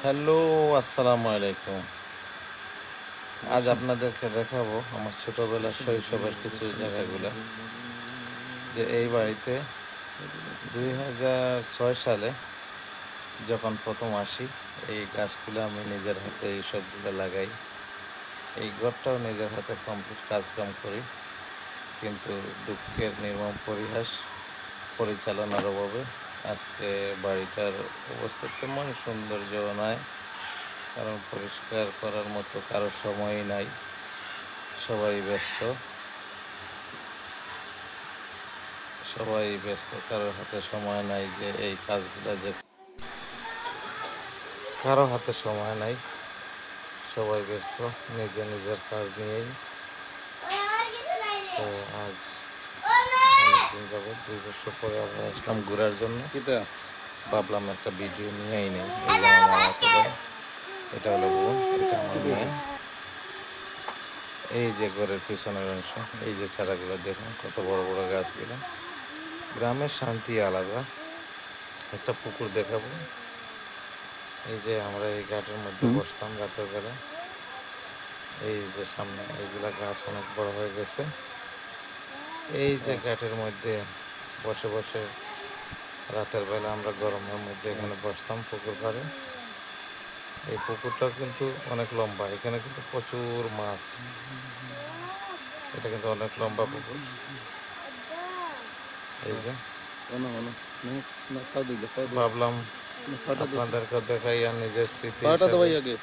Hello, আসসালামু আলাইকুম। আজ আপনাদেরকে দেখাবো আমার ছোটবেলার শৈশবের কিছু জায়গাগুলো। যে এই বাড়িতে 2006 সালে যখন প্রথম আসি, এই গাছগুলো আমি নিজের হাতে এই সবগুলো লাগাই। এই ঘরটাও নিজের হাতে কমপ্লিট কাজকাম করি, কিন্তু দুঃখের নির্মম পরিহাস, পরিচালনার অভাবে আজকে বাড়িটার অবস্থা তেমন সৌন্দর্য নয়। কারণ পরিষ্কার করার মতো কারো সময়ই নাই, সবাই ব্যস্ত। কারোর হাতে সময় নাই যে এই কাজগুলো যে কারো হাতে সময় নাই, সবাই ব্যস্ত নিজে নিজের কাজ নিয়েই। তো আজ অনেকদিন যাবৎ 2 বছর পরে আবার আসলাম ঘোরার জন্য। ভাবলাম একটা ভিডিও নিয়েই নেই। এই যে আমার মামাতো ভাই, এটা হলো বোন, এটা আমার মেয়ে। এই যে ঘরের পিছনের অংশ, এই যে চারাগুলো দেখুন, কত বড় বড় গাছগুলো। গ্রামের শান্তি আলাদা। একটা পুকুর দেখাবো। এই যে আমরা এই ঘাটের মধ্যে বসতাম রাতের বেলা। এই যে সামনে এইগুলা গাছ অনেক বড় হয়ে গেছে। এই যে ঘাটের মধ্যে বসে বসে রাতের বেলা আমরা গরমের মধ্যে এখানে বসতাম পুকুর পাড়ে। এই পুকুরটাও কিন্তু অনেক লম্বা, এখানে কিন্তু প্রচুর মাছ। এটা কিন্তু অনেক লম্বা পুকুর। এই যে ভাবলাম আপনাদেরকে দেখাই আর নিজের স্মৃতি হিসাবে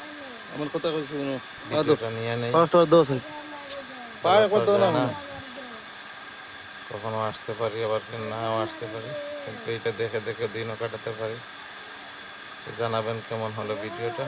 আমার কথা কইছো শুনো ভিডিওটা নিয়ে নেই। পায়ে কত না না, কখনো আসতে পারি, আবার নাও আসতে পারি, কিন্তু এইটা দেখে দেখে দিনও কাটাতে পারি। তো জানাবেন কেমন হলো ভিডিওটা।